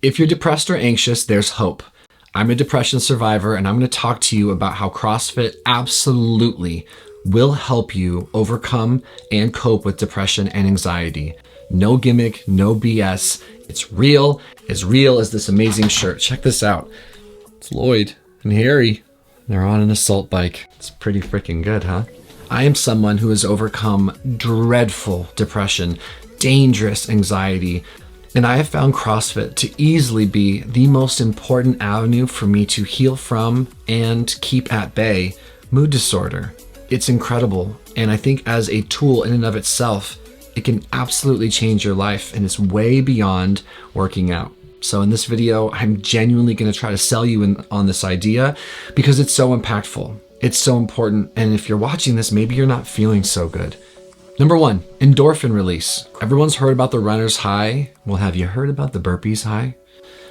If you're depressed or anxious, there's hope. I'm a depression survivor, and I'm going to talk to you about how CrossFit absolutely will help you overcome and cope with depression and anxiety. No gimmick, no BS. It's real, as real as this amazing shirt. Check this out. It's Lloyd and Harry. They're on an assault bike. It's pretty freaking good, huh? I am someone who has overcome dreadful depression, dangerous anxiety, and I have found CrossFit to easily be the most important avenue for me to heal from and keep at bay mood disorder. It's incredible, and I think as a tool in and of itself, it can absolutely change your life, and it's way beyond working out. So in this video, I'm genuinely going to try to sell you on this idea because it's so impactful. It's so important, and if you're watching this, maybe you're not feeling so good. Number 1, endorphin release. Everyone's heard about the runner's high. Well, have you heard about the burpees high?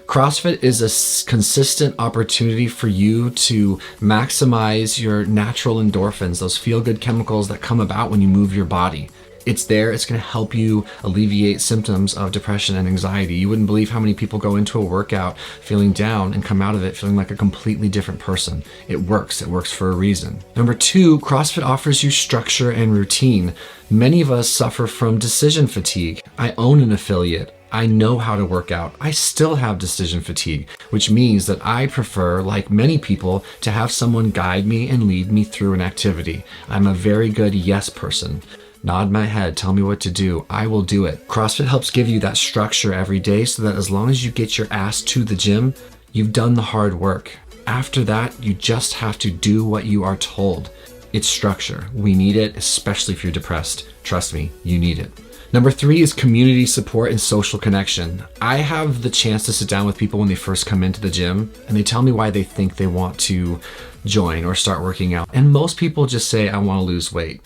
CrossFit is a consistent opportunity for you to maximize your natural endorphins, those feel-good chemicals that come about when you move your body. It's there. It's going to help you alleviate symptoms of depression and anxiety. You wouldn't believe how many people go into a workout feeling down and come out of it feeling like a completely different person. It works. It works for a reason. Number 2, CrossFit offers you structure and routine. Many of us suffer from decision fatigue. I own an affiliate. I know how to work out. I still have decision fatigue, which means that I prefer, like many people, to have someone guide me and lead me through an activity. I'm a very good yes person. Nod my head, tell me what to do. I will do it. CrossFit helps give you that structure every day so that as long as you get your ass to the gym, you've done the hard work. After that, you just have to do what you are told. It's structure. We need it, especially if you're depressed. Trust me, you need it. Number 3 is community support and social connection. I have the chance to sit down with people when they first come into the gym, and they tell me why they think they want to join or start working out. And most people just say, I want to lose weight.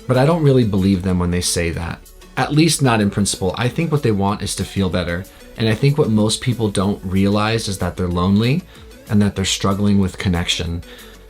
But I don't really believe them when they say that. At least not in principle. I think what they want is to feel better. And I think what most people don't realize is that they're lonely and that they're struggling with connection.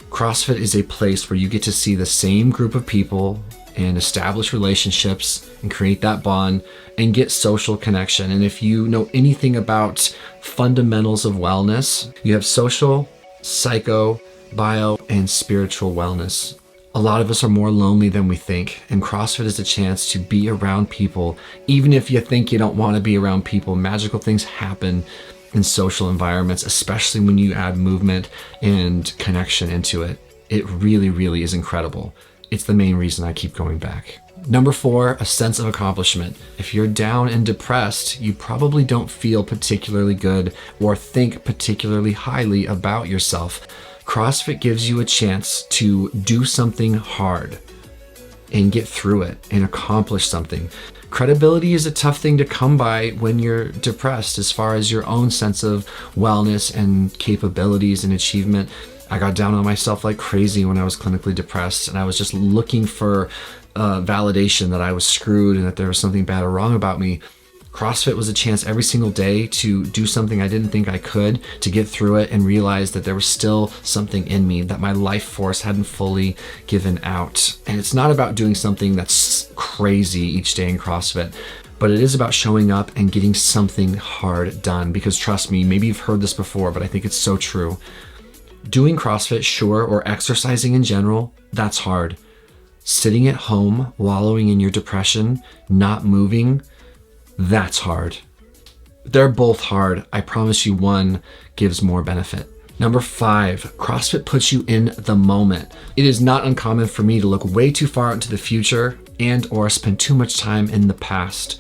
CrossFit is a place where you get to see the same group of people and establish relationships and create that bond and get social connection. And if you know anything about fundamentals of wellness, you have social, psycho, bio, and spiritual wellness. A lot of us are more lonely than we think, and CrossFit is a chance to be around people. Even if you think you don't want to be around people, magical things happen in social environments, especially when you add movement and connection into it. It really, really is incredible. It's the main reason I keep going back. Number 4, a sense of accomplishment. If you're down and depressed, you probably don't feel particularly good or think particularly highly about yourself. CrossFit gives you a chance to do something hard and get through it and accomplish something. Credibility is a tough thing to come by when you're depressed as far as your own sense of wellness and capabilities and achievement. I got down on myself like crazy when I was clinically depressed, and I was just looking for validation that I was screwed and that there was something bad or wrong about me. CrossFit was a chance every single day to do something I didn't think I could, to get through it and realize that there was still something in me, that my life force hadn't fully given out. And it's not about doing something that's crazy each day in CrossFit, but it is about showing up and getting something hard done. Because trust me, maybe you've heard this before, but I think it's so true. Doing CrossFit, sure, or exercising in general, that's hard. Sitting at home, wallowing in your depression, not moving, that's hard. They're both hard. I promise you one gives more benefit. Number 5, CrossFit puts you in the moment. It is not uncommon for me to look way too far into the future and or spend too much time in the past.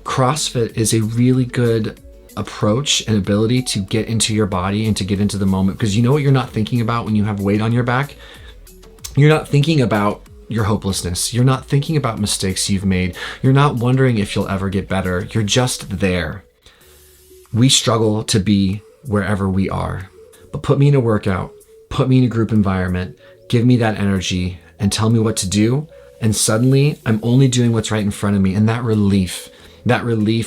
CrossFit is a really good approach and ability to get into your body and to get into the moment, because you know what you're not thinking about when you have weight on your back? You're not thinking about your hopelessness. You're not thinking about mistakes you've made. You're not wondering if you'll ever get better. You're just there. We struggle to be wherever we are. But put me in a workout, put me in a group environment, give me that energy and tell me what to do. And suddenly I'm only doing what's right in front of me. And that relief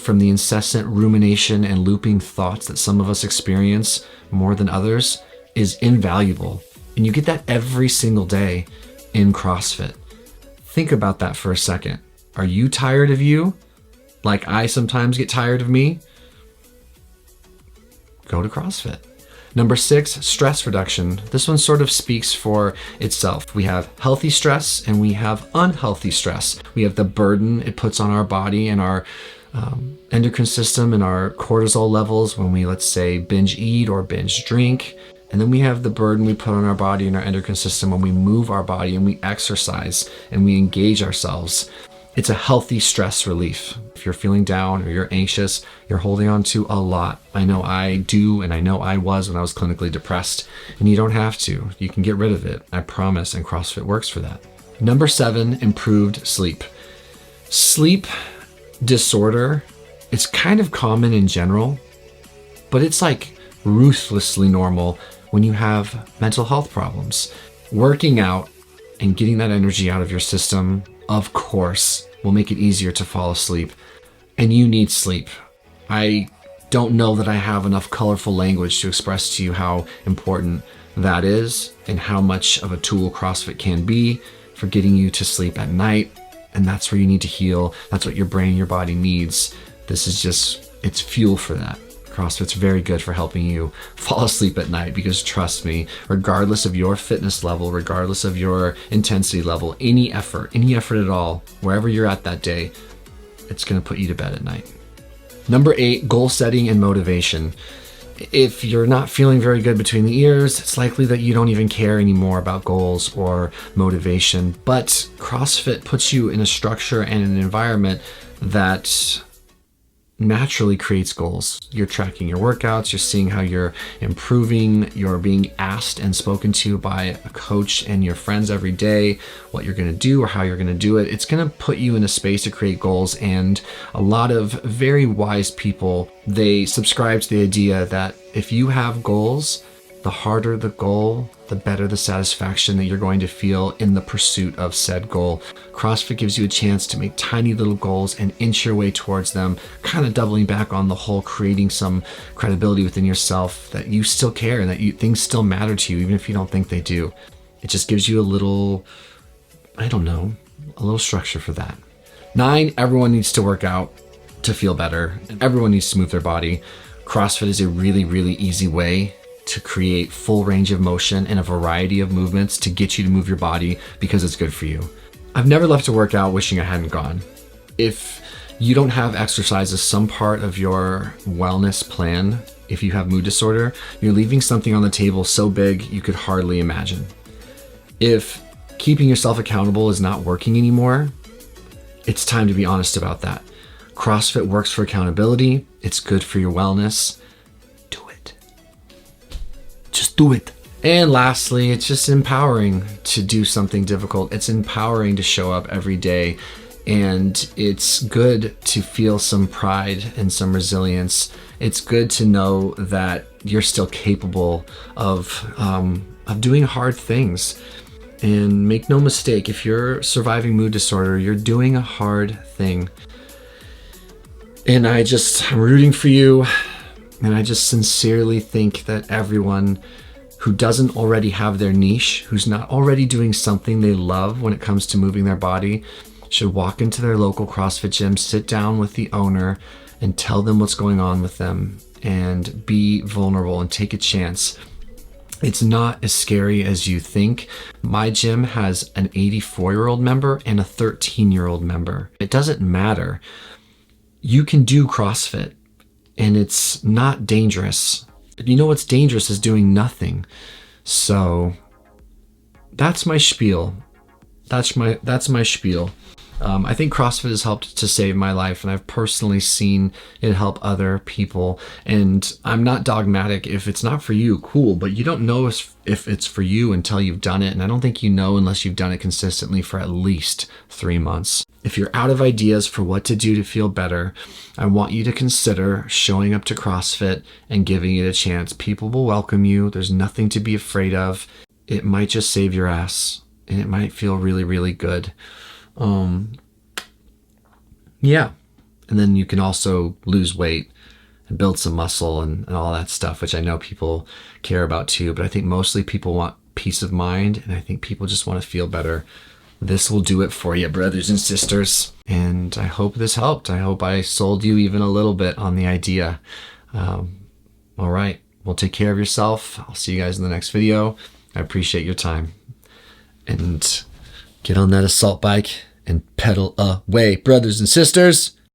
from the incessant rumination and looping thoughts that some of us experience more than others is invaluable. And you get that every single day in CrossFit. Think about that for a second. Are you tired of you? Like I sometimes get tired of me? go to CrossFit. Number 6, stress reduction. This one sort of speaks for itself. We have healthy stress and we have unhealthy stress. We have the burden it puts on our body and our endocrine system and our cortisol levels when we, let's say, binge eat or binge drink. And then we have the burden we put on our body and our endocrine system when we move our body and we exercise and we engage ourselves. It's a healthy stress relief. If you're feeling down or you're anxious, you're holding on to a lot. I know I do, and I know I was when I was clinically depressed. And you don't have to. You can get rid of it, I promise, and CrossFit works for that. Number 7, improved sleep. Sleep disorder, it's kind of common in general, but it's like ruthlessly normal when you have mental health problems. Working out and getting that energy out of your system, of course, will make it easier to fall asleep. And you need sleep. I don't know that I have enough colorful language to express to you how important that is and how much of a tool CrossFit can be for getting you to sleep at night. And that's where you need to heal. That's what your brain and your body needs. This is just, it's fuel for that. CrossFit's very good for helping you fall asleep at night because trust me, regardless of your fitness level, regardless of your intensity level, any effort at all, wherever you're at that day, it's going to put you to bed at night. Number 8, goal setting and motivation. If you're not feeling very good between the ears, it's likely that you don't even care anymore about goals or motivation. But CrossFit puts you in a structure and an environment that naturally creates goals. You're tracking your workouts, you're seeing how you're improving, you're being asked and spoken to by a coach and your friends every day what you're going to do or how you're going to do it. It's going to put you in a space to create goals. And a lot of very wise people, they subscribe to the idea that if you have goals, the harder the goal, the better the satisfaction that you're going to feel in the pursuit of said goal. CrossFit gives you a chance to make tiny little goals and inch your way towards them, kind of doubling back on the whole creating some credibility within yourself that you still care and that things still matter to you, even if you don't think they do. It just gives you a little, a little structure for that. 9, everyone needs to work out to feel better. Everyone needs to move their body. CrossFit is a really, really easy way to create full range of motion and a variety of movements to get you to move your body because it's good for you. I've never left a workout wishing I hadn't gone. If you don't have exercise as some part of your wellness plan, if you have mood disorder, you're leaving something on the table so big you could hardly imagine. If keeping yourself accountable is not working anymore, it's time to be honest about that. CrossFit works for accountability. It's good for your wellness. Just do it. And lastly, it's just empowering to do something difficult. It's empowering to show up every day. And it's good to feel some pride and some resilience. It's good to know that you're still capable of doing hard things. And make no mistake, if you're surviving mood disorder, you're doing a hard thing. And I'm rooting for you. And I just sincerely think that everyone who doesn't already have their niche, who's not already doing something they love when it comes to moving their body, should walk into their local CrossFit gym, sit down with the owner and tell them what's going on with them and be vulnerable and take a chance. It's not as scary as you think. My gym has an 84-year-old member and a 13-year-old member. It doesn't matter. You can do CrossFit. And it's not dangerous. You know what's dangerous is doing nothing. So that's my spiel. That's my spiel. I think CrossFit has helped to save my life, and I've personally seen it help other people. And I'm not dogmatic. If it's not for you, cool, but you don't know if it's for you until you've done it. And I don't think you know unless you've done it consistently for at least 3 months. If you're out of ideas for what to do to feel better, I want you to consider showing up to CrossFit and giving it a chance. People will welcome you. There's nothing to be afraid of. It might just save your ass, and it might feel really, really good. Yeah. And then you can also lose weight and build some muscle and all that stuff, which I know people care about too. But I think mostly people want peace of mind, and I think people just want to feel better. This will do it for you, brothers and sisters. And I hope this helped. I hope I sold you even a little bit on the idea. All right. Well, take care of yourself. I'll see you guys in the next video. I appreciate your time. And get on that assault bike and pedal away, brothers and sisters.